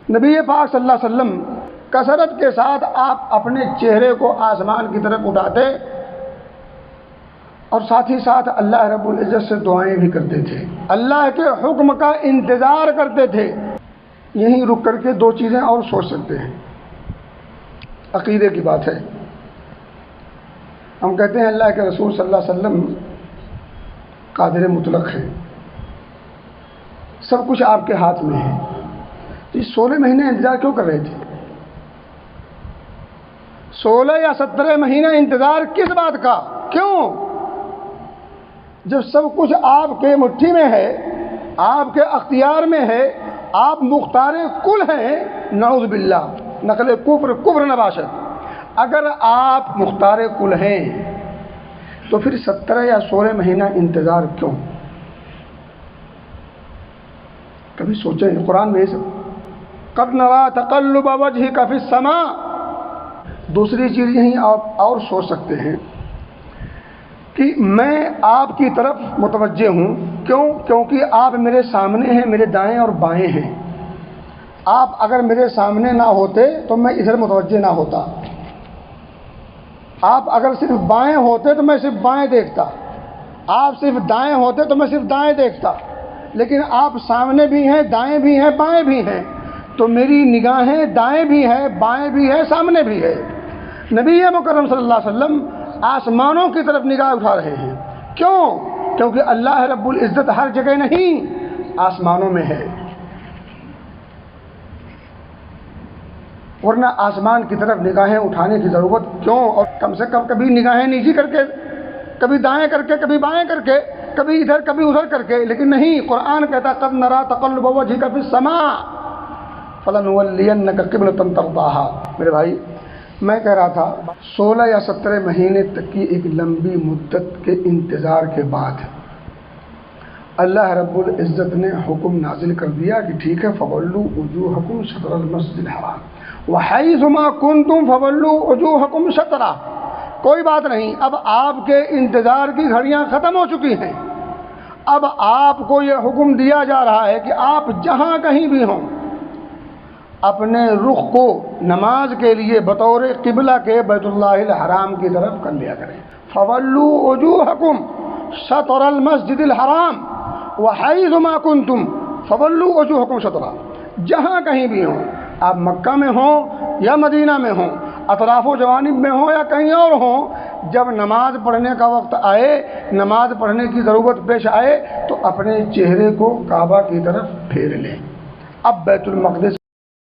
نبی پاک صلی اللہ علیہ وسلم کثرت کے ساتھ آپ اپنے چہرے کو آسمان کی طرف اٹھاتے اور ساتھ ہی ساتھ اللہ رب العزت سے دعائیں بھی کرتے تھے، اللہ کے حکم کا انتظار کرتے تھے۔ یہیں رک کر کے دو چیزیں اور سوچ سکتے ہیں، عقیدے کی بات ہے۔ ہم کہتے ہیں اللہ کے رسول صلی اللہ علیہ وسلم قادر مطلق ہے، سب کچھ آپ کے ہاتھ میں ہے، تو یہ 16 مہینے انتظار کیوں کر رہے تھے؟ 16 یا 17 مہینے انتظار کس بات کا؟ کیوں؟ جب سب کچھ آپ کے مٹھی میں ہے، آپ کے اختیار میں ہے، آپ مختار کل ہیں، نعوذ باللہ نقل کفر نباشت، اگر آپ مختار کل ہیں تو پھر 17 یا 16 مہینہ انتظار کیوں؟ کبھی سوچیں، قرآن میں سب قد نرا تقلب وجهك فی السماء۔ دوسری چیز یہیں آپ اور سوچ سکتے ہیں کہ میں آپ کی طرف متوجہ ہوں، کیوں؟ کیونکہ آپ میرے سامنے ہیں، میرے دائیں اور بائیں ہیں۔ آپ اگر میرے سامنے نہ ہوتے تو میں ادھر متوجہ نہ ہوتا، آپ اگر صرف بائیں ہوتے تو میں صرف بائیں دیکھتا، آپ صرف دائیں ہوتے تو میں صرف دائیں دیکھتا، لیکن آپ سامنے بھی ہیں، دائیں بھی ہیں، بائیں بھی ہیں، تو میری نگاہیں دائیں بھی ہے، بائیں بھی ہے، سامنے بھی ہے۔ نبی مکرم صلی اللہ علیہ وسلم آسمانوں کی طرف نگاہ اٹھا رہے ہیں، کیوں؟ کیونکہ اللہ رب العزت ہر جگہ نہیں، آسمانوں میں ہے، ورنہ آسمان کی طرف نگاہیں اٹھانے کی ضرورت کیوں؟ اور کم سے کم کبھی نگاہیں نیچی کر کے، کبھی دائیں کر کے، کبھی بائیں کر کے، کبھی ادھر کبھی ادھر کر کے، لیکن نہیں، قرآن کہتا قد نرا تقلب وجهك فی السماء فلنولینک قبلۃ ترضاها۔ میرے بھائی، میں کہہ رہا تھا 16 یا 17 مہینے تک کی ایک لمبی مدت کے انتظار کے بعد اللہ رب العزت نے حکم نازل کر دیا کہ ٹھیک ہے، فولوا وجوہکم شطر المسجد الحرام وحیثما کنتم فولوا وجوہکم شطرہ۔ کوئی بات نہیں، اب آپ کے انتظار کی گھڑیاں ختم ہو چکی ہیں، اب آپ کو یہ حکم دیا جا رہا ہے کہ آپ جہاں کہیں بھی ہوں اپنے رخ کو نماز کے لیے بطور قبلہ کے بیت اللہ الحرام کی طرف کر لیا کریں۔ فولوا وجوہکم شطر المسجد الحرام وحیثما کنتم فولوا وجوہکم شطرہ۔ جہاں کہیں بھی ہوں، آپ مکہ میں ہوں یا مدینہ میں ہوں، اطراف و جوانب میں ہوں یا کہیں اور ہوں، جب نماز پڑھنے کا وقت آئے، نماز پڑھنے کی ضرورت پیش آئے، تو اپنے چہرے کو کعبہ کی طرف پھیر لیں۔ اب بیت المقدس